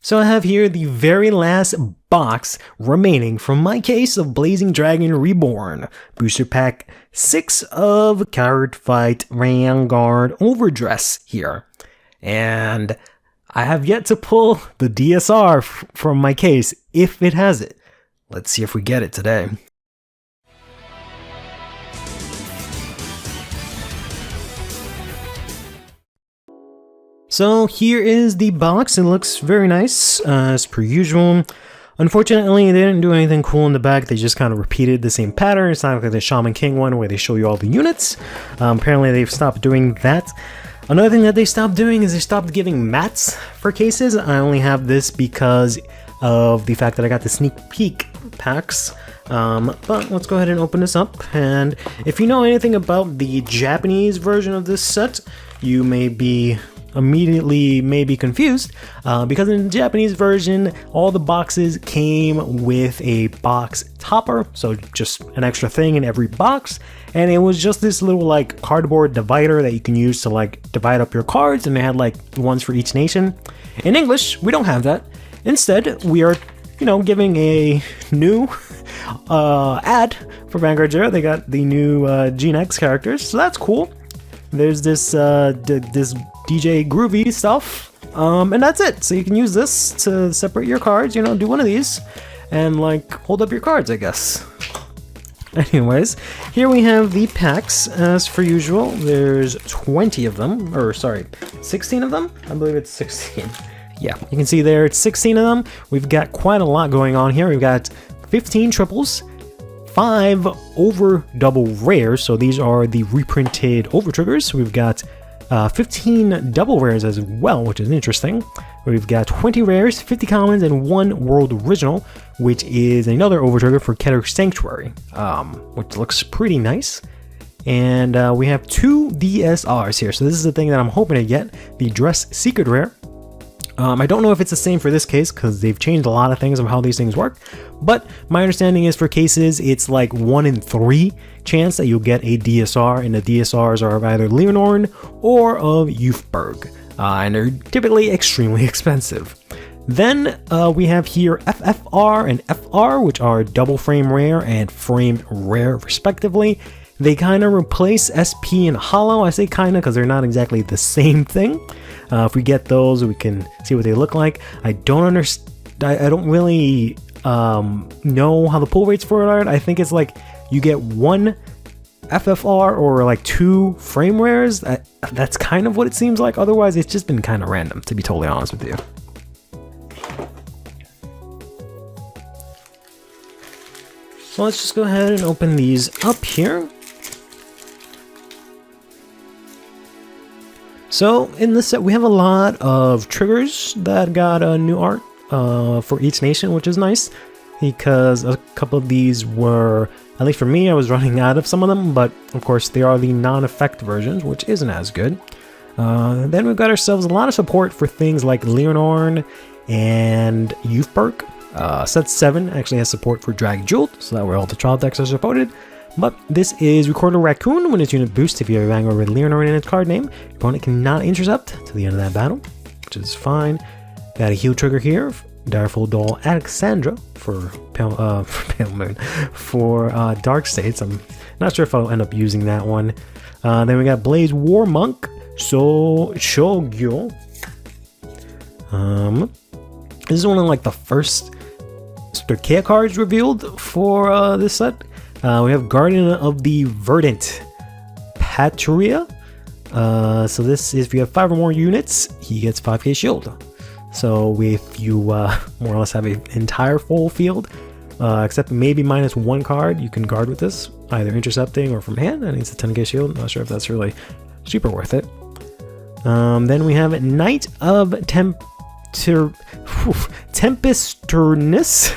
So I have here the very last box remaining from my case of Blazing Dragon Reborn. Booster Pack 6 of Cardfight Vanguard Overdress here. And I have yet to pull the DSR from my case, if it has it. Let's see if we get it today. So here is the box. It looks very nice, as per usual. Unfortunately, they didn't do anything cool in the back. They just kind of repeated the same pattern. It's not like the Shaman King one where they show you all the units. Apparently, they've stopped doing that. Another thing that they stopped doing is they stopped giving mats for cases. I only have this because of the fact that I got the sneak peek packs. But let's go ahead and open this up. And if you know anything about the Japanese version of this set, you may be immediately confused because in the Japanese version all the boxes came with a box topper, so just an extra thing in every box, and it was just this little like cardboard divider that you can use to like divide up your cards, and they had like ones for each nation. In English we don't have that. Instead we are giving a new ad for Vanguard Zero. They got the new Gen X characters, so that's cool. There's this this DJ Groovy stuff, and that's it. So you can use this to separate your cards, do one of these, and like hold up your cards, I guess. Anyways, here we have the packs, as for usual. There's 20 of them, or sorry, 16 of them? I believe it's 16. Yeah, you can see there, it's 16 of them. We've got quite a lot going on here. We've got 15 triples, 5 over double rares, so these are the reprinted over triggers. We've got 15 double rares as well, which is interesting. We've got 20 rares, 50 commons, and 1 world original, which is another over trigger for Keter Sanctuary, which looks pretty nice. And we have 2 DSRs here, so this is the thing that I'm hoping to get, the Dress Secret Rare. I don't know if it's the same for this case because they've changed a lot of things of how these things work, but my understanding is for cases it's like 1 in 3 chance that you'll get a DSR, and the DSRs are of either Leonorn or of Youthberg, and they're typically extremely expensive. Then we have here FFR and FR, which are double frame rare and frame rare respectively. They kind of replace SP and Hollow. I say kind of because they're not exactly the same thing. If we get those, we can see what they look like. I don't understand. I don't really know how the pull rates for it are. I think it's like you get 1 FFR or like 2 frame rares. That's kind of what it seems like. Otherwise, it's just been kind of random, to be totally honest with you. So let's just go ahead and open these up here. So in this set we have a lot of triggers that got a new art for each nation, which is nice because a couple of these were, at least for me, I was running out of some of them, but of course they are the non-effect versions, which isn't as good. Then we've got ourselves a lot of support for things like Leonorn and Youthberg. Set 7 actually has support for Drag Jeweled, so that way all the trial decks are supported. But this is Recorder Raccoon. When its unit boosts, if you have a Vanguard with Leonorn in its card name, your opponent cannot intercept to the end of that battle, which is fine. Got a heal trigger here, Direful Doll Alexandra for Pale Moon, for Dark States. I'm not sure if I'll end up using that one. Then we got Blaze War Monk, so Shogyo. This is one of like the first Sterkea cards revealed for this set. We have Guardian of the Verdant Patria. So this is if you have 5 or more units, he gets 5k shield. So if you more or less have an entire full field, except maybe -1 card, you can guard with this, either intercepting or from hand, and it's a 10k shield. Not sure if that's really super worth it. Then we have Knight of Tempesturnus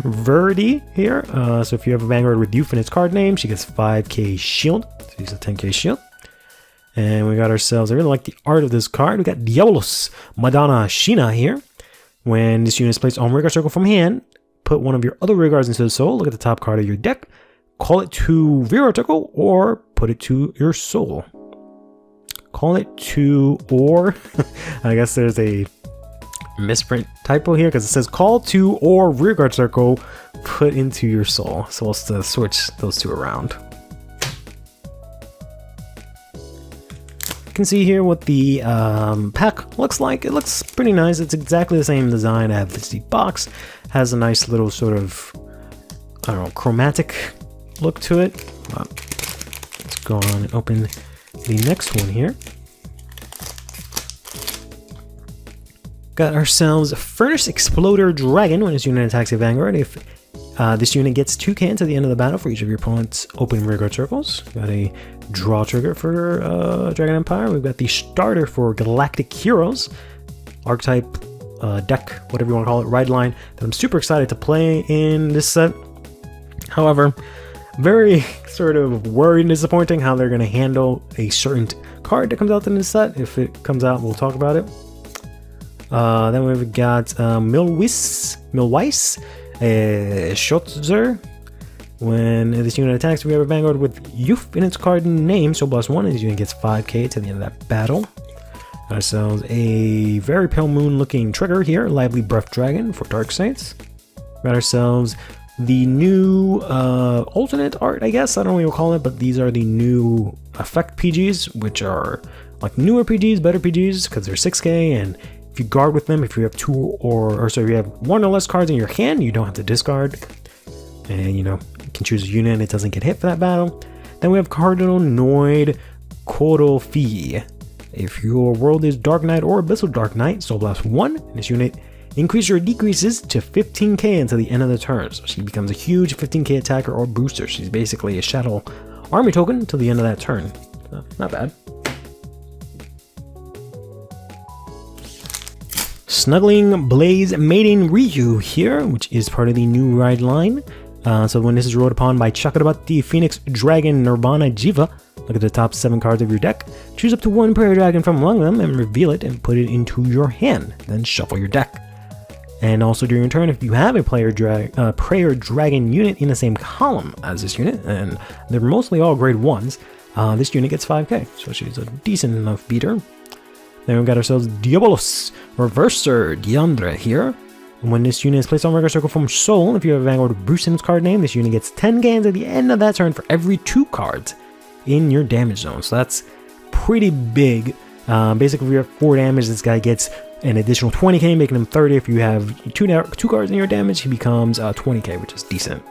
Verdi here. So if you have a Vanguard with Youth in its card name, she gets 5k shield. So she's a 10k shield. And we got ourselves, I really like the art of this card. We got Diabolos Madonna Sheena here. When this unit is placed on Rigard Circle from hand, put one of your other Rigards into the soul, look at the top card of your deck, call it to Rigard Circle, or put it to your soul. Call it to, or, I guess there's a misprint typo here because it says call to or rearguard circle put into your soul. So we'll switch those two around. You can see here what the pack looks like. It looks pretty nice. It's exactly the same design as the box. Has a nice little sort of, I don't know, chromatic look to it. Let's go on and open the next one here. Got ourselves a Furnace Exploder Dragon. When this unit attacks a Vanguard, if this unit gets 2k into the end of the battle for each of your opponent's open rearguard circles. Got a draw trigger for Dragon Empire. We've got the starter for Galactic Heroes, archetype deck, whatever you want to call it, ride line, that I'm super excited to play in this set. However, very sort of worried and disappointing how they're going to handle a certain card that comes out in this set. If it comes out, we'll talk about it. Then we've got Milweiss, Schotzer. When this unit attacks, we have a Vanguard with Youth in its card name, so +1, and this unit gets 5k to the end of that battle. Got ourselves a very pale moon looking trigger here, Lively Breath Dragon for Dark Saints. Got ourselves the new alternate art, I guess, I don't know what you'll call it, but these are the new effect PGs, which are like newer PGs, better PGs, because they're 6k, and if you guard with them, if you have if you have one or less cards in your hand, you don't have to discard. And you know, you can choose a unit and it doesn't get hit for that battle. Then we have Cardinal Noid Korofi. If your world is Dark Knight or Abyssal Dark Knight, Soul Blast 1, this unit increases or decreases to 15k until the end of the turn. So she becomes a huge 15k attacker or booster. She's basically a Shadow Army token until the end of that turn. Not bad. Snuggling Blaze Maiden Ryu here, which is part of the new ride line. So when this is rolled upon by Chakrabarti Phoenix Dragon Nirvana Jiva, look at the top 7 cards of your deck, choose up to one prayer dragon from among them and reveal it and put it into your hand, then shuffle your deck. And also during your turn, if you have a prayer dragon unit in the same column as this unit, and they're mostly all grade 1s, this unit gets 5k, so she's a decent enough beater. Then we've got ourselves Diabolos Reverser Diandra here. When this unit is placed on rearguard circle from Soul, if you have a Vanguard with Bruce in its card name, this unit gets 10 gains at the end of that turn for every 2 cards in your damage zone. So that's pretty big. Basically, if you have 4 damage, this guy gets an additional 20k, making him 30. If you have two cards in your damage, he becomes 20k, which is decent.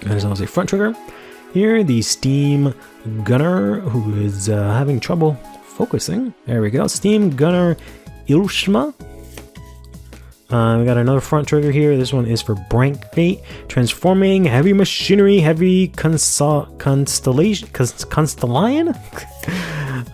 And there's also a front trigger. Here, the Steam Gunner, who is having trouble focusing. There we go. Steam Gunner Ilshma. We got another front trigger here. This one is for Brank Fate. Transforming Heavy Machinery, Heavy Constellation.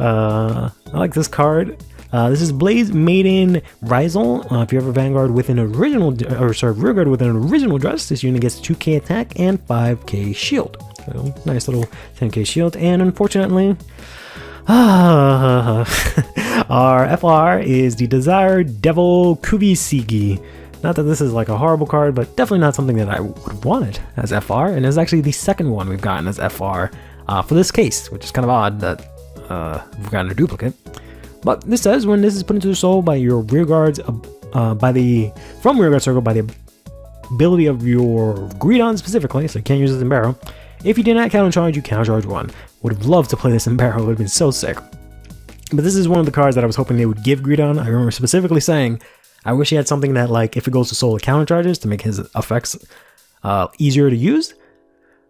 I like this card. This is Blaze Maiden Rizel. If you have a Vanguard with an rearguard with an original dress, this unit gets 2k attack and 5k shield. So, nice little 10k shield. And unfortunately, our FR is the Desired Devil Kubisigi. Not that this is like a horrible card, but definitely not something that I would want it as FR. And it's actually the second one we've gotten as FR for this case, which is kind of odd that we've gotten a duplicate. But this says when this is put into the soul by your rearguards, from rearguard circle by the ability of your Greedon specifically, so you can't use this in barrel. If you did not countercharge, you countercharge 1. Would have loved to play this in barrel, it would have been so sick. But this is one of the cards that I was hoping they would give Greedon. I remember specifically saying, I wish he had something that, like, if it goes to soul, it countercharges to make his effects easier to use.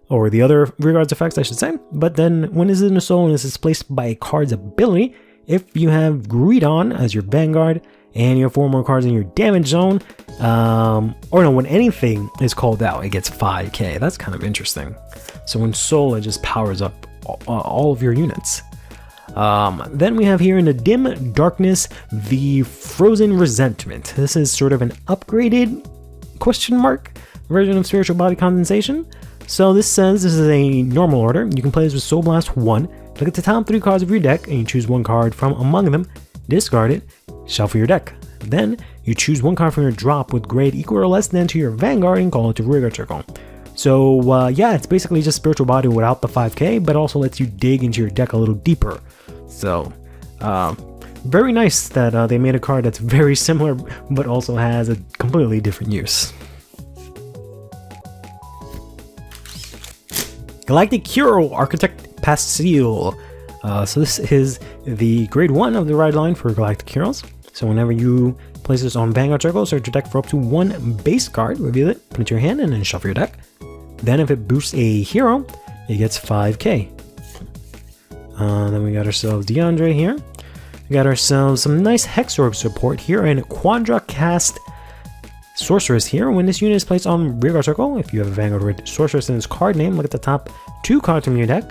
Or the other rearguards effects, I should say. But then, when this is in the soul and this is placed by a card's ability, if you have Greedon as your Vanguard, and you have 4 more cards in your damage zone, when anything is called out, it gets 5k. That's kind of interesting. So when Soul, it just powers up all of your units. Then we have here in the Dim Darkness, the Frozen Resentment. This is sort of an upgraded version of Spiritual Body Condensation. So this says this is a normal order. You can play this with Soul Blast 1. Look at the top 3 cards of your deck and you choose 1 card from among them, discard it, shuffle your deck. Then you choose 1 card from your drop with grade equal or less than to your Vanguard and call it to rearguard circle. So yeah, it's basically just Spiritual Body without the 5k, but also lets you dig into your deck a little deeper. So very nice that they made a card that's very similar, but also has a completely different use. Galactic Hero Architect Pastille. So this is the grade 1 of the ride line for Galactic Heroes. So whenever you place this on Vanguard Circle, search your deck for up to 1 base card, reveal it, put it to your hand, and then shuffle your deck. Then if it boosts a hero, it gets 5k. Then we got ourselves DeAndre here. We got ourselves some nice Hexorb support here, and Quadra Cast Sorceress here. When this unit is placed on Rearguard Circle, if you have a Vanguard with Sorceress in its card name, look at the top 2 cards from your deck,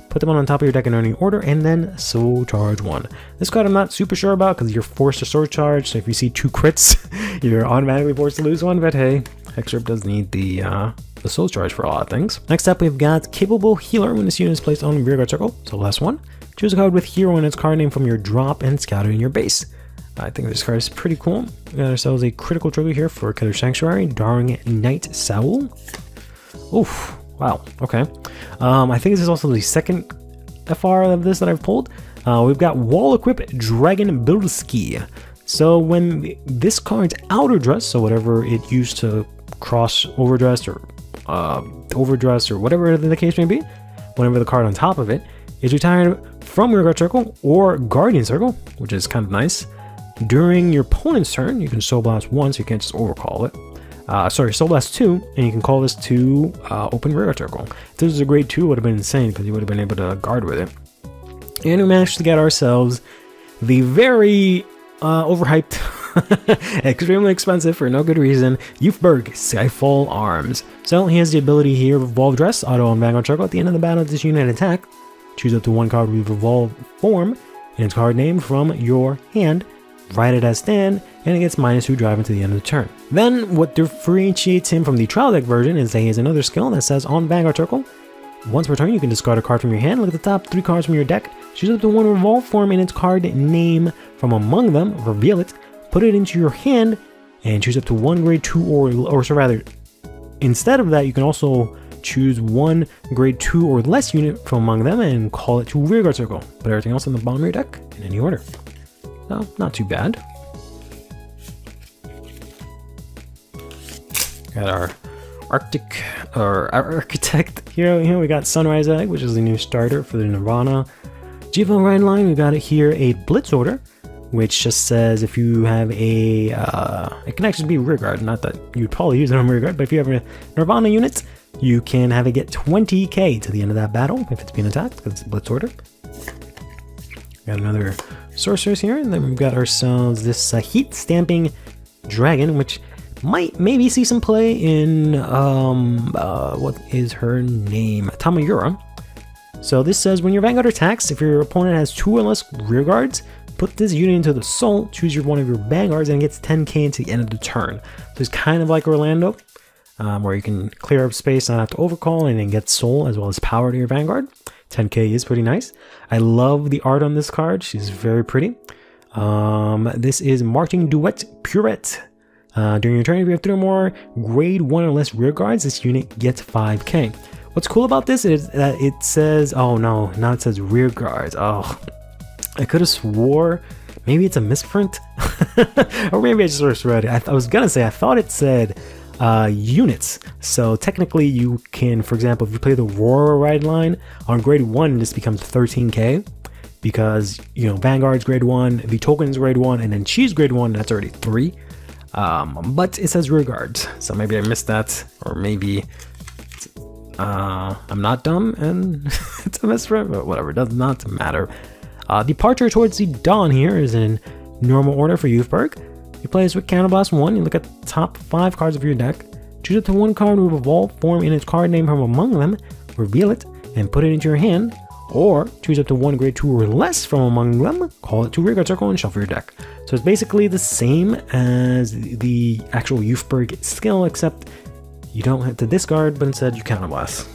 put them on top of your deck in any order, and then soul charge 1. This card I'm not super sure about because you're forced to soul charge, so if you see 2 crits, you're automatically forced to lose one, but hey, Hexorb does need the soul charge for a lot of things. Next up, we've got Capable Healer. When this unit is placed on Rearguard Circle, so last one, choose a card with hero in its card name from your drop and scout it in your base. I think this card is pretty cool. We got ourselves a critical trigger here for Killer Sanctuary, Darring Night Soul. Oof, wow, okay. I think this is also the second FR of this that I've pulled. We've got Wall Equip Dragon Bilski. So when this card's outer dress, so whatever it used to cross overdress or overdress or whatever the case may be, whenever the card on top of it is retired from Rearguard Circle or Guardian Circle, which is kind of nice. During your opponent's turn, you can Soul Blast 1, so you can't just overcall it. Sorry, Soul Blast 2, and you can call this to open Rearguard Circle. If this was a grade 2, it would have been insane because you would have been able to guard with it. And we managed to get ourselves the very overhyped, extremely expensive for no good reason, Youthberg Skyfall Arms. So he has the ability here, Revolve Dress, auto on Vanguard Circle. At the end of the battle, this unit attack, choose up to 1 card with Revolve form and its card name from your hand, write it as stand, and it gets -2 drive into the end of the turn. Then what differentiates him from the trial deck version is that he has another skill that says on Vanguard Circle, once per turn you can discard a card from your hand, look at the top 3 cards from your deck, choose up to 1 Revolve form in its card name from among them, reveal it, put it into your hand, and choose up to 1 grade 2 or so rather, instead of that you can also choose 1 grade 2 or less unit from among them and call it to Rearguard Circle. Put everything else on the bottom of your deck in any order. So, not too bad. Got our Architect here. We got Sunrise Egg, which is the new starter for the Nirvana Jiva ride line. We got it here a Blitz Order, which just says if you have a it can actually be Rearguard, not that you'd probably use it on Rearguard, but if you have a Nirvana unit, you can have it get 20k to the end of that battle if it's being attacked, because it's a Blitz Order. Got another Sorceress here, and then we've got ourselves this Heat Stamping Dragon, which might maybe see some play in, what is her name? Tamayura. So this says when your Vanguard attacks, if your opponent has 2 or less Rearguards, put this unit into the soul, choose one of your Vanguards, and it gets 10k into the end of the turn. So it's kind of like Orlando, where you can clear up space, not have to overcall, and then get soul as well as power to your Vanguard. 10k is pretty nice. I love the art on this card. She's very pretty. This is Marching Duet Purette. During your turn, if you have 3 or more grade 1 or less Rearguards, this unit gets 5k. What's cool about this is that it says, oh no, now it says Rearguards. Oh, I could have swore maybe it's a misprint. Or maybe I just read it. I was gonna say, I thought it said units. So technically you can, for example, if you play the Aurora ride line on grade 1, this becomes 13k. Because, you know, Vanguard's grade 1, the token's grade 1, and then she's grade 1, that's already 3. But it says Rearguards, so maybe I missed that, or maybe I'm not dumb and it's a misprint, but whatever, it does not matter. Departure Towards the Dawn here is in normal order for Youthberg. You play this with Counterblast 1, you look at the top 5 cards of your deck, choose up to 1 card with Evolve form in its card name from among them, reveal it, and put it into your hand, or choose up to 1 grade 2 or less from among them, call it to Rearguard Circle, and shuffle your deck. So it's basically the same as the actual Youthberg skill, except you don't have to discard, but instead you counterblast.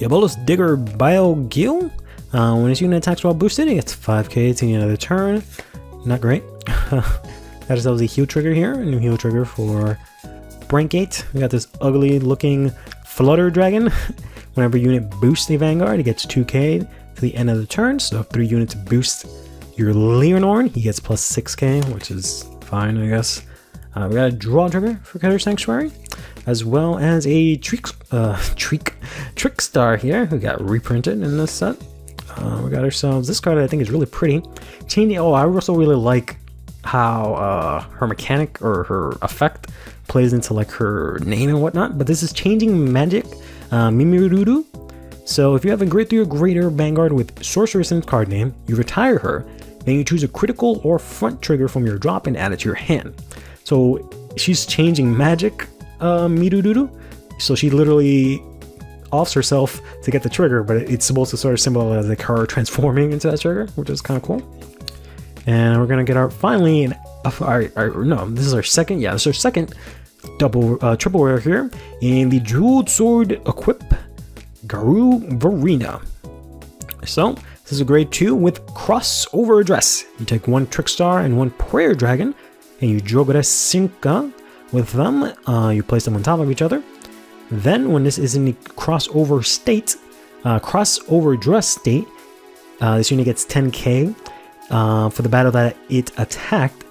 Diabolus Digger Biogil. When this unit attacks while boosted, it gets 5k to the end of the turn. Not great. Got ourselves a heal trigger here, a new heal trigger for Brankgate. We got this ugly looking Flutter Dragon. Whenever unit boosts a Vanguard, it gets 2k. to the end of the turn. So 3 units boost your Leonor. He gets plus 6k, which is fine, I guess. We got a draw trigger for Cutter Sanctuary, as well as a Trickstar here, who got reprinted in this set. We got ourselves this card that I think is really pretty. Oh, I also really like how her mechanic or her effect plays into like her name and whatnot. But this is Changing Magic Mimirudu. So if you have a grade 3 or greater Vanguard with Sorceress in its card name, you retire her, then you choose a critical or front trigger from your drop and add it to your hand. So she's changing magic Mirududu. So she literally offs herself to get the trigger, but it's supposed to sort of symbolize like her transforming into that trigger, which is kind of cool. And we're gonna get our finally this is our second, this is our second triple rare here in the Jeweled Sword Equip Garu Verena. So this is a grade 2 with Crossover Address. You take 1 Trickstar and 1 Prayer Dragon, and you Jogoresinka with them. You place them on top of each other. Then when this is in the crossover state, crossover dress state, this unit gets 10k for the battle that it attacked.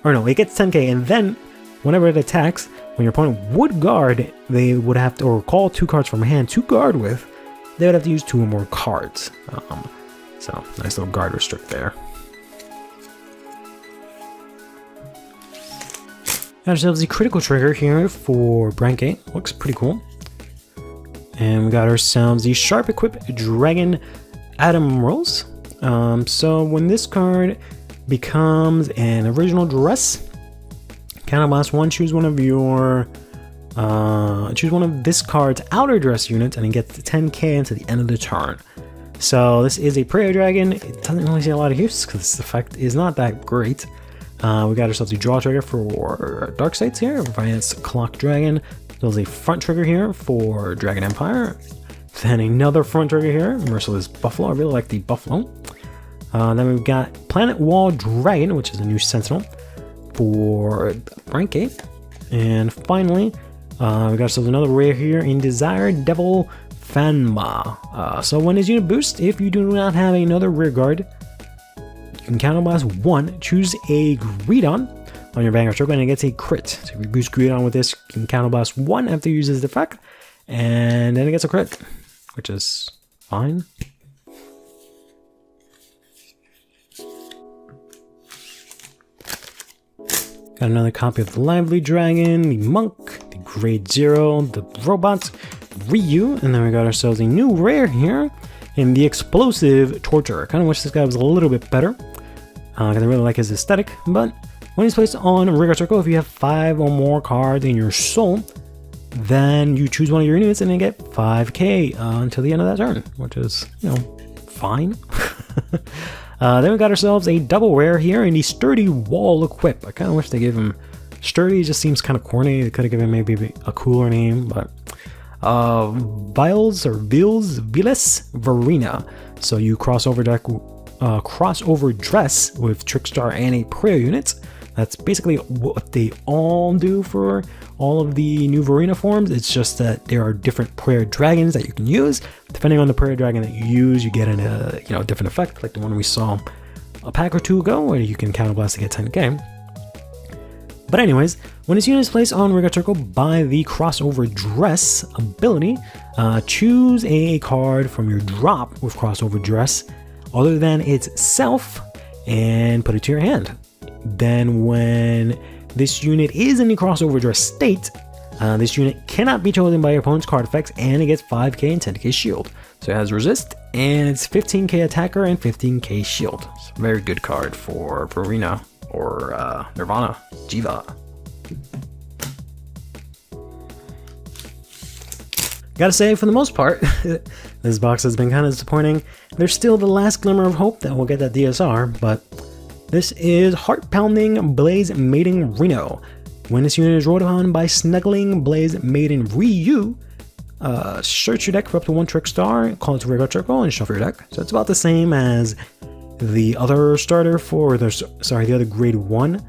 Or no, it gets 10k, and then whenever it attacks, when your opponent would guard, they would have to, or call 2 cards from hand to guard with, they would have to use 2 or more cards. So nice little guard restrict there. Got ourselves the critical trigger here for Branke. Looks pretty cool. And we got ourselves the Sharp Equip Dragon Admirals. So when this card becomes an original dress, Counterblast 1, choose one of this card's outer dress units, and it gets 10k until the end of the turn. So this is a Prayer Dragon. It doesn't really see a lot of use because this effect is not that great. We got ourselves a draw trigger for Dark Sights here, Vance Clock Dragon. There's a front trigger here for Dragon Empire. Then another front trigger here, Merciless Buffalo. I really like the Buffalo. Then we've got Planet Wall Dragon, which is a new Sentinel for Rank 8. And finally, we got ourselves another rare here in Desired Devil Fanma. So when his unit boosts, if you do not have another rear guard, you can counterblast 1, choose a Greedon on your Vanguard Circle, and it gets a crit. So if you boost Greedon with this, you can counterblast 1 after it uses the effect, and then it gets a crit, which is fine. Got another copy of the Lively Dragon, the Monk, the Grade 0, the Robot, Ryu, and then we got ourselves a new rare here in the Explosive Torture. I kind of wish this guy was a little bit better, because I really like his aesthetic, but when he's placed on a Rigor Circle, if you have 5 or more cards in your soul, then you choose one of your units and then get 5k until the end of that turn, which is, fine. Then we got ourselves a double rare here in the Sturdy Wall Equip. I kind of wish they gave him Sturdy, just seems kind of corny. They could have given maybe a cooler name, but Viles Verena. So you crossover dress with Trickstar and a Prayer unit. That's basically what they all do for all of the new Verena forms. It's just that there are different Prayer Dragons that you can use. Depending on the Prayer Dragon that you use, you get a different effect, like the one we saw a pack or 2 ago, where you can counterblast to get 10k. But anyways, when this unit is placed on Rigor Circle by the Crossover Dress ability, choose a card from your drop with Crossover Dress other than itself and put it to your hand. Then when this unit is in the Crossover Dress state, this unit cannot be chosen by your opponent's card effects, and it gets 5k and 10k shield. So it has resist, and it's 15k attacker and 15k shield. It's a very good card for Verena or Nirvana, Jiva. Gotta say, for the most part, this box has been kind of disappointing. There's still the last glimmer of hope that we'll get that DSR, but this is Heart Pounding Blaze Maiden Reno. When this unit is rolled upon by Snuggling Blaze Maiden Ryu, search your deck for up to 1 Trickstar, call it to Rigor Circle, and shuffle your deck. So it's about the same as the other starter for the other grade 1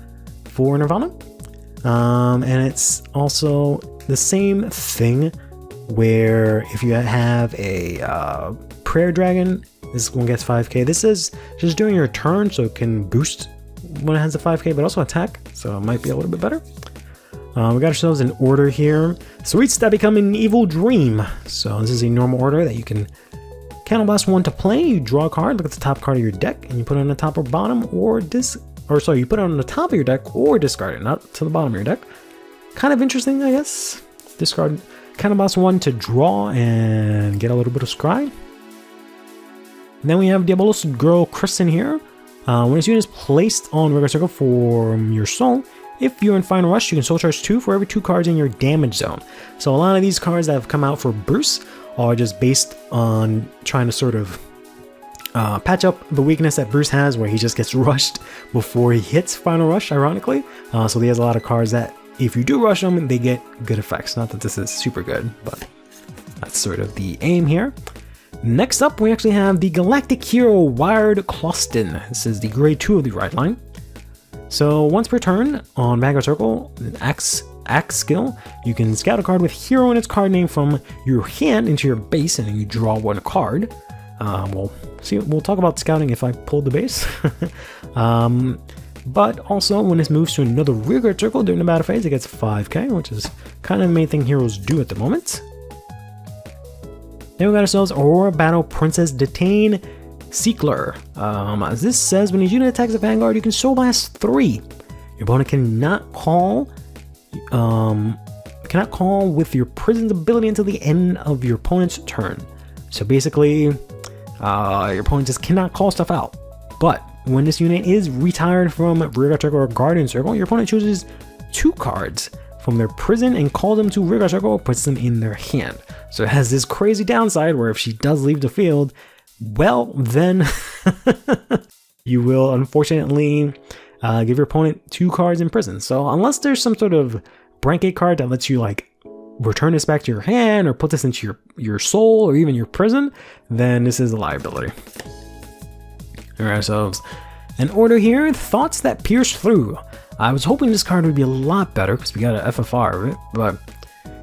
for Nirvana. And it's also the same thing where if you have a Prayer Dragon This one gets 5k. This is just during your turn, so it can boost when it has a 5k, but also attack, so it might be a little bit better. We got ourselves an order here. Sweets that become an evil dream. So this is a normal order that you can counterblast one to play. You draw a card, look at the top card of your deck, and you put it on the top or bottom, or you put it on the top of your deck or discard it, not to the bottom of your deck. Kind of interesting, I guess. Discard counterblast one to draw and get a little bit of scry. And then we have Diabolos Girl Kristen here. When this unit is placed on regular circle for your soul, if you're in Final Rush, you can soul charge 2 for every 2 cards in your damage zone. So a lot of these cards that have come out for Bruce are just based on trying to sort of patch up the weakness that Bruce has, where he just gets rushed before he hits Final Rush, ironically. So he has a lot of cards that, if you do rush them, they get good effects. Not that this is super good, but that's sort of the aim here. Next up, we actually have the Galactic Hero Wired Closton. This is the grade 2 of the right line. So once per turn on Vanguard Circle, Axe skill, you can scout a card with hero in its card name from your hand into your base, and then you draw 1 card. We'll talk about scouting if I pull the base. But also, when this moves to another rearguard circle during the battle phase, it gets 5k, which is kind of the main thing heroes do at the moment. Then we got ourselves Aurora Battle Princess Detain Seekler. As this says, when a unit attacks a Vanguard, you can Soul Blast 3. Your opponent cannot call with your prison's ability until the end of your opponent's turn. So basically, your opponent just cannot call stuff out. But when this unit is retired from rearguard circle or guardian circle, your opponent chooses 2 cards from their prison and calls them to rearguard circle or puts them in their hand. So it has this crazy downside where if she does leave the field, well, then you will unfortunately give your opponent 2 cards in prison. So unless there's some sort of Brankate card that lets you like return this back to your hand or put this into your soul or even your prison, then this is a liability. All right, ourselves an order here, Thoughts That Pierce Through. I was hoping this card would be a lot better because we got an FFR of it, but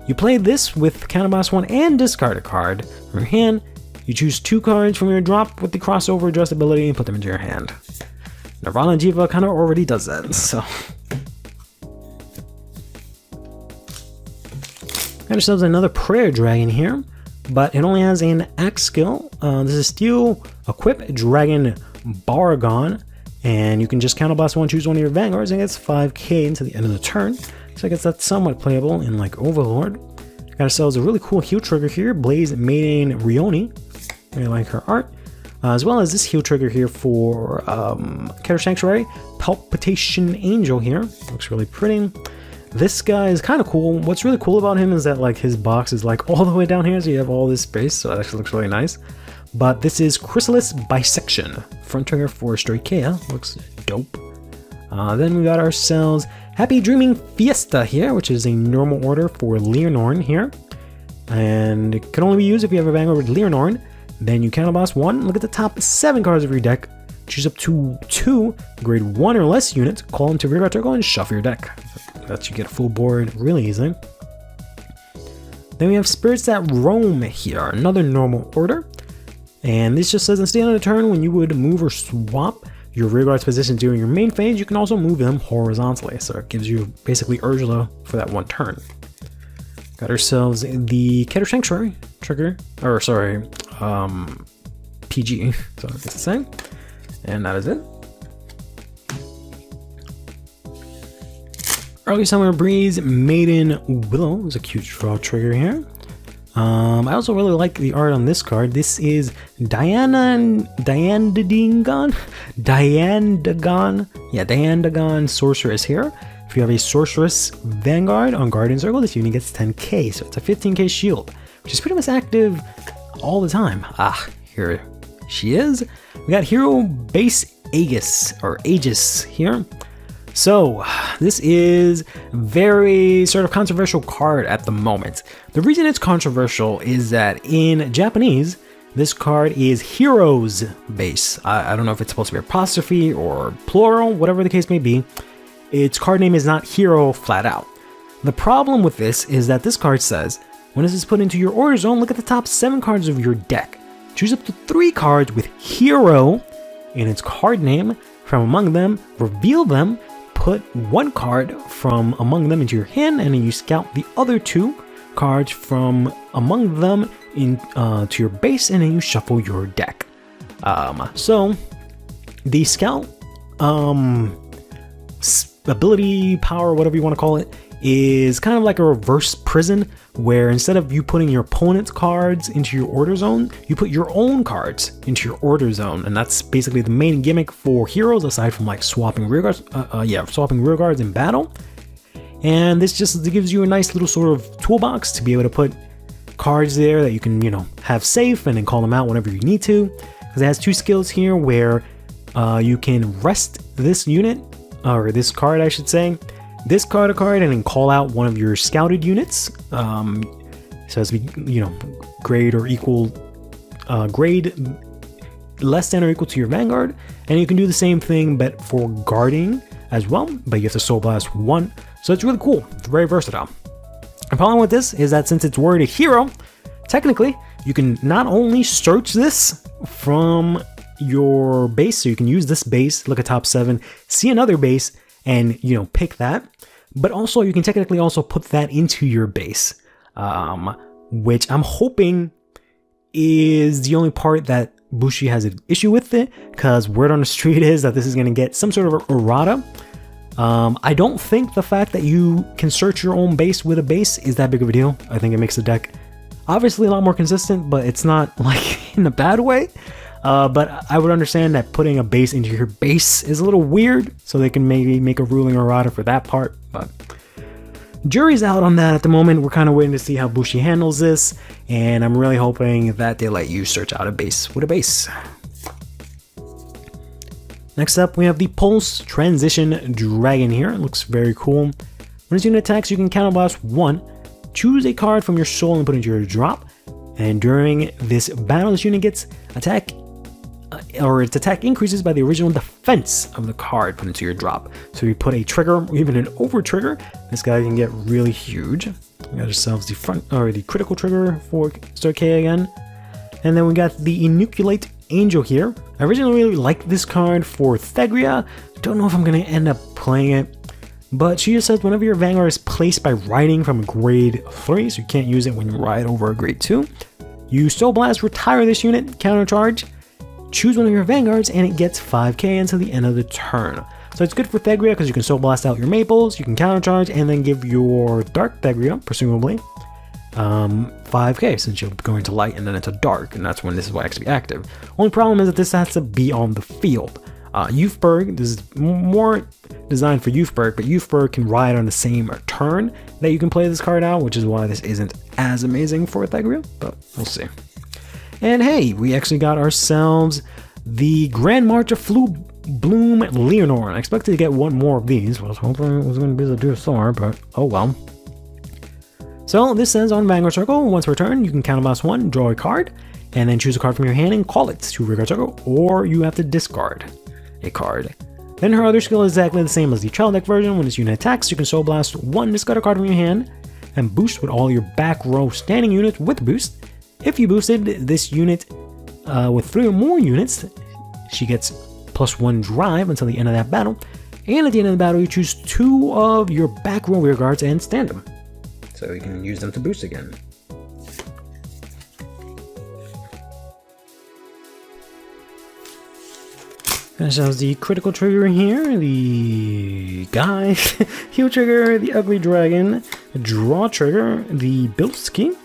you play this with counterblast 1 and discard a card from your hand. You choose 2 cards from your drop with the crossover adjust ability and put them into your hand. Nirvana Jiva kind of already does that, so. Got ourselves another Prayer Dragon here, but it only has an axe skill. This is Steel Equip Dragon Baragon, and you can just counterblast 1, choose one of your Vanguards, and it gets 5k until the end of the turn. So I guess that's somewhat playable in like Overlord. Got ourselves a really cool heal trigger here, Blaze Maiden Rioni. Really like her art. As well as this heal trigger here for Keter Sanctuary, Palpitation Angel here. Looks really pretty. This guy is kind of cool. What's really cool about him is that like his box is like all the way down here, so you have all this space, so that actually looks really nice. But this is Chrysalis Bisection. Front trigger for Stoicheia. Looks dope. Then we got ourselves Happy Dreaming Fiesta here, which is a normal order for Leonorn here. And it can only be used if you have a Vanguard with Leonorn. Then you counterblast 1, look at the top 7 cards of your deck, choose up to 2 grade 1 or less units, call them to rearguard circle, and shuffle your deck. That you get a full board really easily. Then we have Spirits That Roam here, another normal order. And this just says, instead of the turn, when you would move or swap your rearguard's position during your main phase, you can also move them horizontally. So it gives you basically Ursula for that 1 turn. Got ourselves the Keter Sanctuary trigger, or sorry, PG, so it's the same. And that is it. Early Summer Breeze Maiden Willow is a cute draw trigger here. I also really like the art on this card. This is Diandagon, Sorceress here. If you have a Sorceress Vanguard on Guardian Circle, this unit gets 10k, so it's a 15k shield, which is pretty much active all the time. Here she is. We got Hero Base Aegis here. So this is very sort of controversial card at the moment. The reason it's controversial is that in Japanese, this card is Heroes Base. I don't know if it's supposed to be apostrophe or plural, whatever the case may be. Its card name is not Hero flat out. The problem with this is that this card says, when this is put into your order zone, look at the top 7 cards of your deck. choose up to 3 cards with hero in its card name from among them, reveal them, put 1 card from among them into your hand, and then you scout the other 2 cards from among them to your base, and then you shuffle your deck. So the scout ability, power, whatever you want to call it, is kind of like a reverse prison, where instead of you putting your opponent's cards into your order zone, you put your own cards into your order zone. And that's basically the main gimmick for heroes, aside from like swapping rear guards, swapping rear guards in battle. And this just gives you a nice little sort of toolbox to be able to put cards there that you can, have safe and then call them out whenever you need to. Because it has 2 skills here where you can rest this unit, or this card I should say, discard a card and then call out one of your scouted units. So as we, grade or equal, grade less than or equal to your Vanguard. And you can do the same thing, but for guarding as well, but you have to Soul Blast 1. So it's really cool. It's very versatile. The problem with this is that since it's worded hero, technically you can not only search this from your base, so you can use this base, look at top 7, see another base, and pick that, but also you can technically also put that into your base, which I'm hoping is the only part that Bushi has an issue with it, because word on the street is that this is going to get some sort of errata. I don't think the fact that you can search your own base with a base is that big of a deal. I think it makes the deck obviously a lot more consistent, but it's not like in a bad way. But I would understand that putting a base into your base is a little weird, so they can maybe make a ruling errata for that part. But jury's out on that at the moment. We're kind of waiting to see how Bushi handles this, and I'm really hoping that they let you search out a base with a base. Next up, we have the Pulse Transition Dragon here. It looks very cool. When this unit attacks, you can counterblast 1, choose a card from your soul and put it into your drop. And during this battle, this unit gets attack, or its attack increases by the original defense of the card put into your drop. So you put a trigger, or even an over trigger, this guy can get really huge. We got ourselves the front, or the critical trigger for Star K again. And then we got the Inoculate Angel here. I originally really liked this card for Thegria. Don't know if I'm going to end up playing it. But she just says whenever your Vanguard is placed by riding from a grade 3, so you can't use it when you ride over a grade 2, you Soul Blast, retire this unit, countercharge, choose one of your Vanguards, and it gets 5k until the end of the turn. So it's good for Thegria because you can Soul Blast out your Maples, you can countercharge, and then give your Dark Thegria, presumably, 5k since you're going to light and then into dark, and that's when this is actually active. Only problem is that this has to be on the field. Youthberg, this is more designed for Youthberg, but Youthberg can ride on the same turn that you can play this card out, which is why this isn't as amazing for Thegria, but we'll see. And hey, we actually got ourselves the Grand March of Bloom Leonore. I expected to get 1 more of these. I was hoping it was going to be the Duosaur, but oh well. So this says on Vanguard Circle, once per turn, you can counterblast 1, draw a card, and then choose a card from your hand and call it to Vanguard Circle, or you have to discard a card. Then her other skill is exactly the same as the Child Deck version. When this unit attacks, you can Soul Blast 1, discard a card from your hand, and boost with all your back row standing units with boost. If you boosted this unit with 3 or more units, she gets +1 drive until the end of that battle. And at the end of the battle, you choose 2 of your back row rear guards and stand them. So you can use them to boost again. That shows the critical trigger here, the guy, heal trigger, the ugly dragon, draw trigger, the Bilski,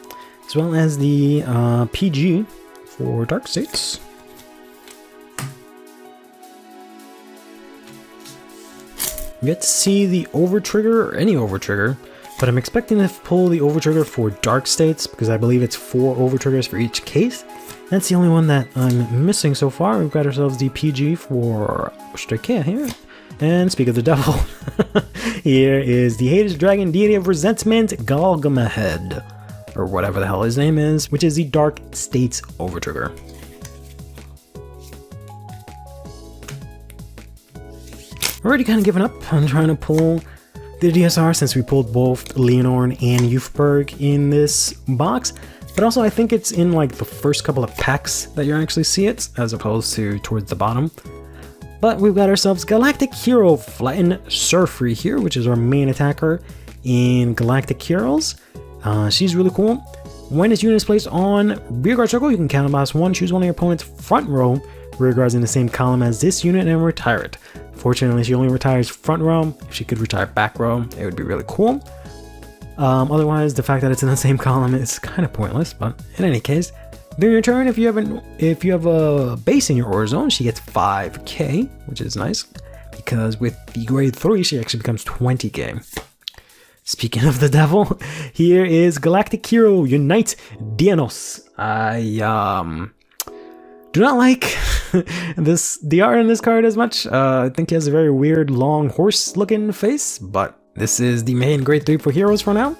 as well as the PG for Dark States. We get to see the over trigger, or any over trigger, but I'm expecting to pull the over trigger for Dark States because I believe it's 4 over triggers for each case. That's the only one that I'm missing so far. We've got ourselves the PG for Strakea here. And speak of the devil, here is the Hades Dragon Deity of Resentment, Galgamahed, or whatever the hell his name is, which is the Dark States Overtrigger. Already kind of given up on trying to pull the DSR since we pulled both Leonore and Youthberg in this box. But also I think it's in like the first couple of packs that you actually see it, as opposed to towards the bottom. But we've got ourselves Galactic Hero Flatten Surfree here, which is our main attacker in Galactic Heroes. She's really cool. When this unit is placed on rearguard circle, you can counterblast 1, choose one of your opponent's front row rearguards in the same column as this unit and retire it. Fortunately, she only retires front row. If she could retire back row, it would be really cool. Otherwise, the fact that it's in the same column is kind of pointless, but in any case, during your turn, if you have a base in your order zone, she gets 5k, which is nice, because with the grade 3, she actually becomes 20k. Speaking of the devil, here is Galactic Hero Unite Dianos. I do not like the art in this card as much. I think he has a very weird long horse looking face, but this is the main grade 3 for heroes for now.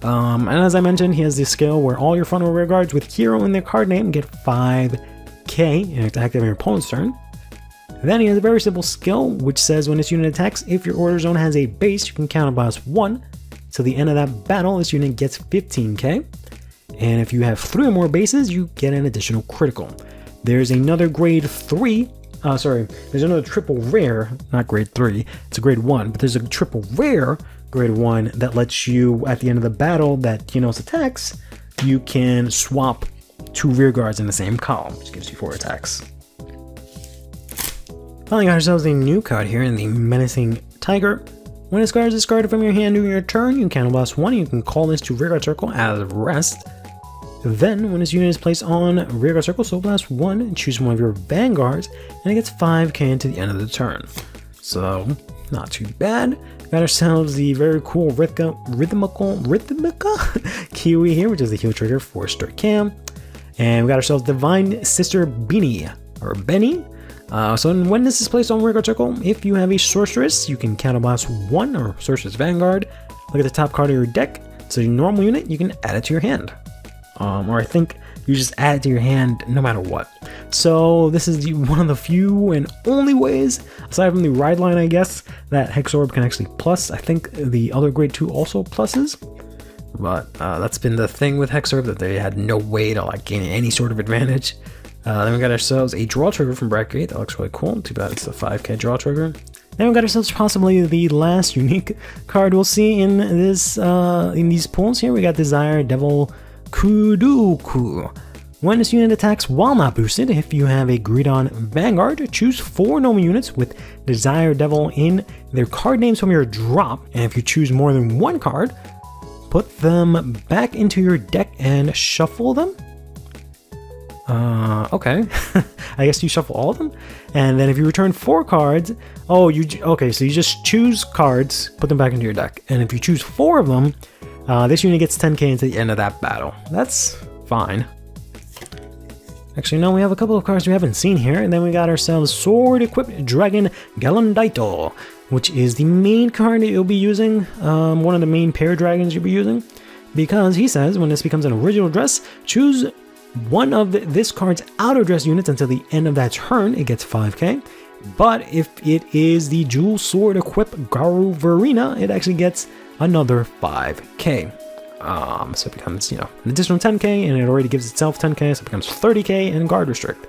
And as I mentioned, he has this skill where all your front row rear guards with hero in their card name get 5k and active on your opponent's turn. Then he has a very simple skill which says when this unit attacks, if your order zone has a base, you can counterblast 1. Till the end of that battle, this unit gets 15k. And if you have 3 or more bases, you get an additional critical. There's another grade 3. There's another triple rare, not grade 3, it's a grade 1, but there's a triple rare grade 1 that lets you, at the end of the battle that Dianos attacks, you can swap 2 rear guards in the same column, which gives you 4 attacks. Finally got ourselves a new card here in the Menacing Tiger. When this card is discarded from your hand during your turn, you can counterblast 1, you can call this to rearguard circle as rest. Then, when this unit is placed on rearguard circle, so blast 1 and choose one of your vanguards, and it gets 5k into the end of the turn. So, not too bad. Got ourselves the very cool Rhythmica Kiwi here, which is the heal trigger for Stir Cam. And we got ourselves Divine Sister Benny. So when this is placed on rearguard circle, if you have a sorceress, you can counterblast 1 or Sorceress Vanguard. Look at the top card of your deck. So your normal unit, you can add it to your hand. Or I think you just add it to your hand no matter what. So this is one of the few and only ways, aside from the ride line, I guess, that Hex Orb can actually plus. I think the other grade 2 also pluses. But that's been the thing with Hex Orb, that they had no way to like gain any sort of advantage. Then we got ourselves a draw trigger from Bracket 8. That looks really cool. Too bad it's a 5k draw trigger. Then we got ourselves possibly the last unique card we'll see in this in these pools here. We got Desire Devil Kuduku. When this unit attacks while not boosted, if you have a Greedon Vanguard, choose 4 normal units with Desire Devil in their card names from your drop, and if you choose more than 1 card, put them back into your deck and shuffle them. Okay. I guess you shuffle all of them, and then if you return 4 cards, so you just choose cards, put them back into your deck, and if you choose 4 of them, this unit gets 10k into the end of that battle. That's fine. Actually, no, we have a couple of cards we haven't seen here, and then we got ourselves Sword Equipped Dragon Galandaito, which is the main card that you'll be using, one of the main pair dragons you'll be using, because he says when this becomes an original dress, choose one of this card's outer dress units until the end of that turn, it gets 5k, but if it is the Jewel Sword Equipped Garu Verena, it actually gets another 5k. So it becomes, an additional 10k, and it already gives itself 10k, so it becomes 30k and guard restrict.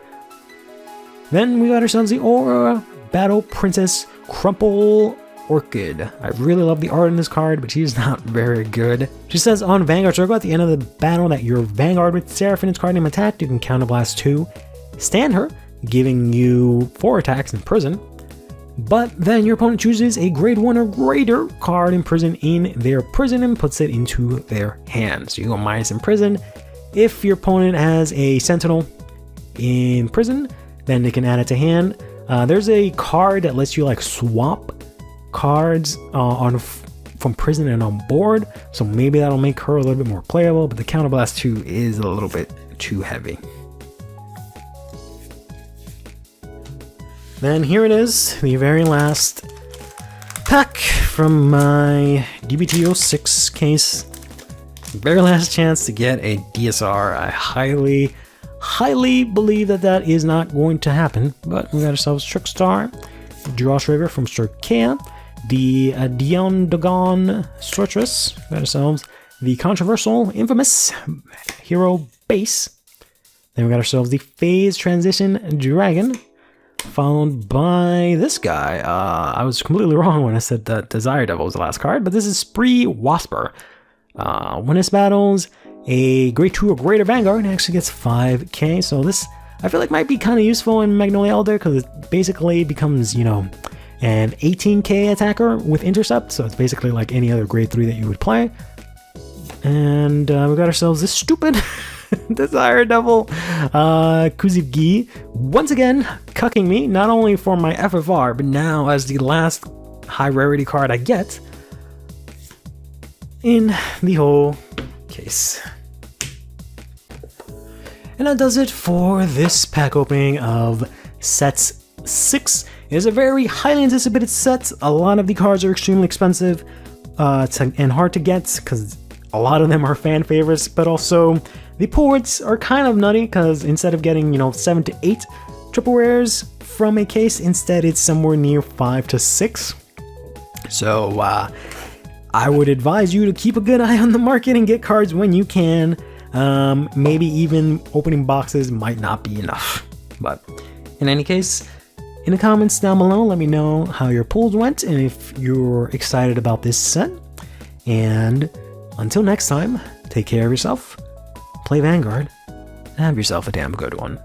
Then we got ourselves the Aura Battle Princess Crumple Orchid. I really love the art in this card, but she's not very good. She says on Vanguard Circle at the end of the battle that your Vanguard with Seraph in its card name attacked, you can counterblast 2, stand her, giving you 4 attacks in prison. But then your opponent chooses a grade 1 or greater card in prison in their prison and puts it into their hand. So you go minus in prison. If your opponent has a Sentinel in prison, then they can add it to hand. There's a card that lets you like swap cards from prison and on board, so maybe that'll make her a little bit more playable, but the Counterblast 2 is a little bit too heavy. Then here it is, the very last pack from my DBT06 case. Very last chance to get a DSR. I highly believe that is not going to happen, but we got ourselves Trickstar, Draw Trigger from Sturkea, the Diondogon Sorceress, we got ourselves the controversial, infamous hero base. Then we got ourselves the Phase Transition Dragon, followed by this guy. I was completely wrong when I said that Desire Devil was the last card, but this is Spree Wasper. When it battles a Grade 2 or greater Vanguard, it actually gets 5k, so this I feel like might be kind of useful in Magnolia Elder, because it basically becomes, you know, an 18k attacker with Intercept, so it's basically like any other Grade 3 that you would play. And we got ourselves this stupid Desire Devil Kuzivgi, once again cucking me, not only for my FFR, but now as the last high rarity card I get in the whole case. And that does it for this pack opening of sets 6. It is a very highly anticipated set. A lot of the cards are extremely expensive and hard to get, because a lot of them are fan favorites, but also the ports are kind of nutty, because instead of getting, you know, 7 to 8 triple rares from a case, instead it's somewhere near 5 to 6. So I would advise you to keep a good eye on the market and get cards when you can. Maybe even opening boxes might not be enough. But in any case, in the comments down below, let me know how your pulls went and if you're excited about this set. And until next time, take care of yourself, play Vanguard, and have yourself a damn good one.